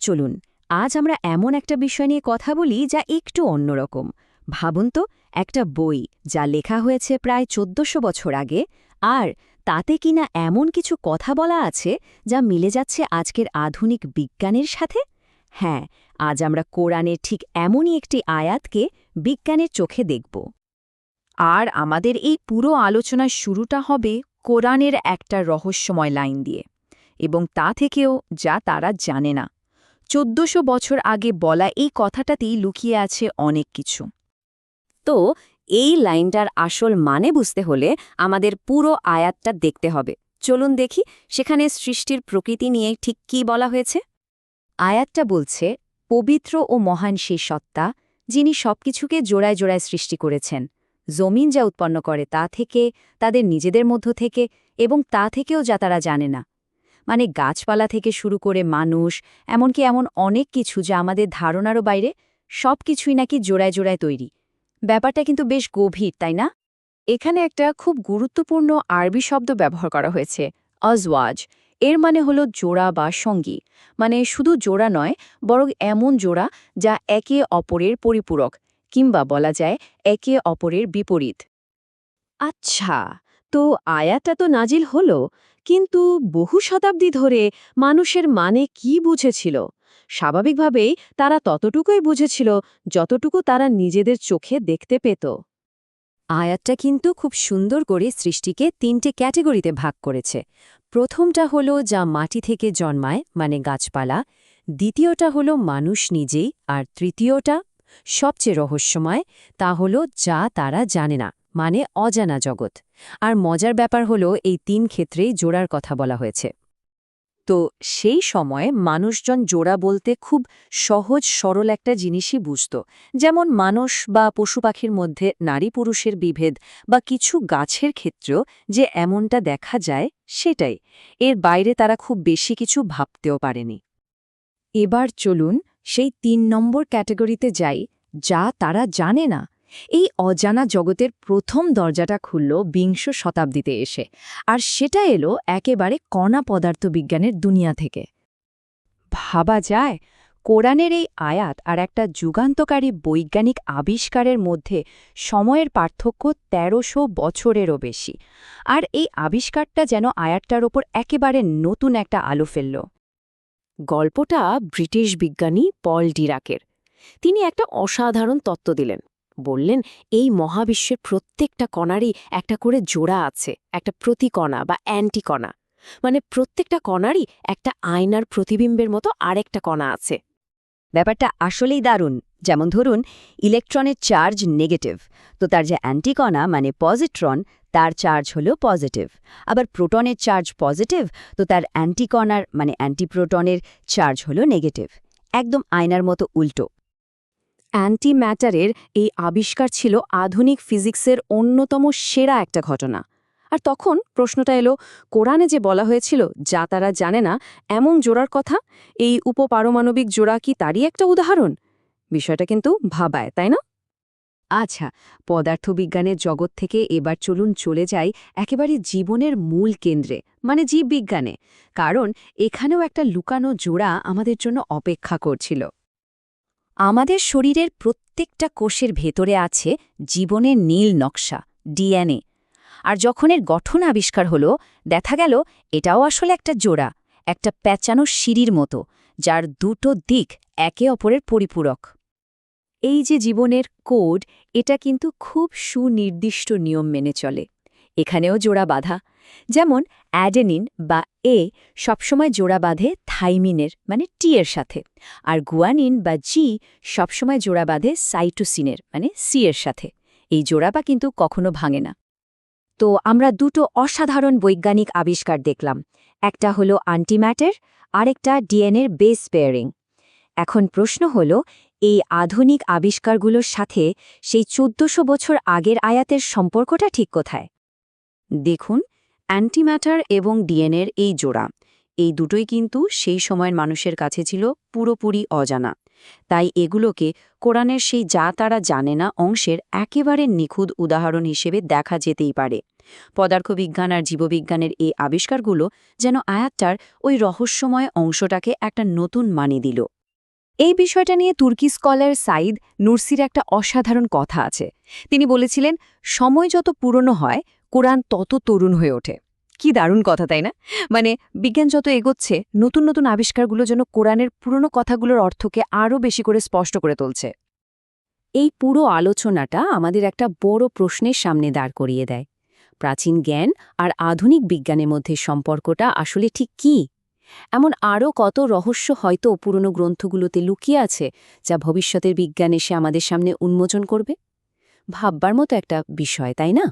চলুন আজ আমরা এমন একটা বিষয় নিয়ে কথা বলি যা একটু অন্যরকম। ভাবুন তো, একটা বই যা লেখা হয়েছে প্রায় ১৪০০ বছর আগে, আর তাতে কিনা এমন কিছু কথা বলা আছে যা মিলে যাচ্ছে আজকের আধুনিক বিজ্ঞানের সাথে। হ্যাঁ, আজ আমরা কোরআনের ঠিক এমনই একটি আয়াতকে বিজ্ঞানের চোখে দেখব। আর আমাদের এই পুরো আলোচনার শুরুটা হবে কোরআনের একটা রহস্যময় লাইন দিয়ে, এবং তা থেকেও যা তারা জানে না। ১৪০০ বছর আগে বলা এই কথাটাতেই লুকিয়ে আছে অনেক কিছু। তো এই লাইনটার আসল মানে বুঝতে হলে আমাদের পুরো আয়াতটা দেখতে হবে। চলুন দেখি সেখানে সৃষ্টির প্রকৃতি নিয়ে ঠিক কী বলা হয়েছে। আয়াতটা বলছে, পবিত্র ও মহান সেই সত্তা যিনি সবকিছুকে জোড়ায় জোড়ায় সৃষ্টি করেছেন, জমিন যা উৎপন্ন করে তা থেকে, তাদের নিজেদের মধ্য থেকে, এবং তা থেকেও যা তারা জানে না। মানে গাছপালা থেকে শুরু করে মানুষ, এমনকি এমন অনেক কিছু যা আমাদের ধারণারও বাইরে, সব কিছুই নাকি জোড়ায় জোড়ায় তৈরি। ব্যাপারটা কিন্তু বেশ গভীর, তাই না? এখানে একটা খুব গুরুত্বপূর্ণ আরবি শব্দ ব্যবহার করা হয়েছে, আজওয়াজ। এর মানে হলো জোড়া বা সঙ্গী। মানে শুধু জোড়া নয়, বরং এমন জোড়া যা একে অপরের পরিপূরক, কিংবা বলা যায় একে অপরের বিপরীত। আচ্ছা, তো আয়াতটা তো নাজিল হলো, কিন্তু বহু শতাব্দী ধরে মানুষের মানে কি বুঝেছিল? স্বাভাবিকভাবেই তারা ততটুকুই বুঝেছিল যতটুকু তারা নিজেদের চোখে দেখতে পেত। আয়াতটা কিন্তু খুব সুন্দর করে সৃষ্টিকে ৩টে ক্যাটেগরিতে ভাগ করেছে। প্রথমটা হলো যা মাটি থেকে জন্মায়, মানে গাছপালা। দ্বিতীয়টা হলো মানুষ নিজেই। আর তৃতীয়টা, সবচেয়ে রহস্যময়, তা হলো যা তারা জানে না, মানে অজানা জগৎ। আর মজার ব্যাপার হলো এই ৩ ক্ষেত্রেই জোড়ার কথা বলা হয়েছে। তো সেই সময়ে মানুষজন জোড়া বলতে খুব সহজ সরল একটা জিনিসই বুঝত, যেমন মানুষ বা পশু পাখির মধ্যে নারী পুরুষের বিভেদ, বা কিছু গাছের ক্ষেত্রেও যে এমনটা দেখা যায় সেটাই। এর বাইরে তারা খুব বেশি কিছু ভাবতেও পারেনি। এবার চলুন সেই ৩ নম্বর ক্যাটাগরিতে যাই, যা তারা জানে না। এই অজানা জগতের প্রথম দরজাটা খুলল বিংশ শতাব্দীতে এসে, আর সেটা এলো একেবারে কণা পদার্থবিজ্ঞানের দুনিয়া থেকে। ভাবা যায়, কোরআনের এই আয়াত আর একটা যুগান্তকারী বৈজ্ঞানিক আবিষ্কারের মধ্যে সময়ের পার্থক্য ১৩০০ বছরেরও বেশি। আর এই আবিষ্কারটা যেন আয়াতটার ওপর একেবারে নতুন একটা আলো ফেলল। গল্পটা ব্রিটিশ বিজ্ঞানী পল ডিরাকের। তিনি একটা অসাধারণ তত্ত্ব দিলেন। বললেন, এই মহাবিশ্বের প্রত্যেকটা কণারই একটা করে জোড়া আছে, একটা প্রতিকণা বা অ্যান্টিকণা। মানে প্রত্যেকটা কণারই একটা আয়নার প্রতিবিম্বের মতো আরেকটা কণা আছে। ব্যাপারটা আসলেই দারুণ। যেমন ধরুন, ইলেকট্রনের চার্জ নেগেটিভ, তো তার যে অ্যান্টিকণা মানে পজিট্রন, তার চার্জ হলো পজিটিভ। আবার প্রোটনের চার্জ পজিটিভ, তো তার অ্যান্টিকণার মানে অ্যান্টিপ্রোটনের চার্জ হলো নেগেটিভ। একদম আয়নার মতো উল্টো। অ্যান্টি ম্যাটারের এই আবিষ্কার ছিল আধুনিক ফিজিক্সের অন্যতম সেরা একটা ঘটনা। আর তখন প্রশ্নটা এলো, কোরআনে যে বলা হয়েছিল যা তারা জানে না, এমন জোড়ার কথা, এই উপপারমাণবিক জোড়া কি তারই একটা উদাহরণ? বিষয়টা কিন্তু ভাবায়, তাই না? আচ্ছা, পদার্থবিজ্ঞানের জগৎ থেকে এবার চলুন চলে যাই একেবারে জীবনের মূল কেন্দ্রে, মানে জীববিজ্ঞানে। কারণ এখানেও একটা লুকানো জোড়া আমাদের জন্য অপেক্ষা করছিল। আমাদের শরীরের প্রত্যেকটা কোষের ভেতরে আছে জীবনের নীল নকশা, ডিএনএ। আর যখন এর গঠন আবিষ্কার হলো, দেখা গেল এটাও আসলে একটা জোড়া, একটা প্যাঁচানো সিঁড়ির মতো, যার দুটো দিক একে অপরের পরিপূরক। এই যে জীবনের কোড, এটা কিন্তু খুব সুনির্দিষ্ট নিয়ম মেনে চলে। এখানেও জোড়া বাঁধা। যেমন অ্যাডেনিন বা এ সবসময় জোড়া বাঁধে থাইমিনের মানে টি এর সাথে, আর গুয়ানিন বা জি সবসময় জোড়া বাঁধে সাইটোসিনের মানে সি এর সাথে। এই জোড়াবা কিন্তু কখনো ভাঙে না। তো আমরা দুটো অসাধারণ বৈজ্ঞানিক আবিষ্কার দেখলাম। একটা হলো অ্যান্টিম্যাটার, আরেকটা ডিএনএর বেস পেয়ারিং। এখন প্রশ্ন হলো, এই আধুনিক আবিষ্কারগুলোর সাথে সেই ১৪০০ বছর আগের আয়াতের সম্পর্কটা ঠিক কোথায়? দেখুন, অ্যান্টিম্যাটার এবং ডিএনএর এই জোড়া, এই দুটোই কিন্তু সেই সময়ের মানুষের কাছে ছিল পুরোপুরি অজানা। তাই এগুলোকে কোরআনের সেই যা তারা জানে না অংশের একেবারে নিখুঁত উদাহরণ হিসেবে দেখা যেতেই পারে। পদার্থবিজ্ঞান আর জীববিজ্ঞানের এই আবিষ্কারগুলো যেন আয়াতটার ওই রহস্যময় অংশটাকে একটা নতুন মানে দিল। এই বিষয়টা নিয়ে তুর্কি স্কলার সাইদ নুরসির একটা অসাধারণ কথা আছে। তিনি বলেছিলেন, সময় যত পুরনো হয় কোরআন তত তরুণ হয়ে ওঠে। কি দারুণ কথা, তাই না? মানে বিজ্ঞান যত এগোচ্ছে, নতুন নতুন আবিষ্কারগুলো যেন কোরআনের পুরনো কথাগুলোর অর্থকে আরও বেশি করে স্পষ্ট করে তুলছে। এই পুরো আলোচনাটা আমাদের একটা বড় প্রশ্নের সামনে দাঁড় করিয়ে দেয়। প্রাচীন জ্ঞান আর আধুনিক বিজ্ঞানের মধ্যে সম্পর্কটা আসলে ঠিক কী? এমন আরও কত রহস্য হয়তো পুরনো গ্রন্থগুলোতে লুকিয়ে আছে, যা ভবিষ্যতের বিজ্ঞান এসে আমাদের সামনে উন্মোচন করবে। ভাববার মতো একটা বিষয়, তাই না?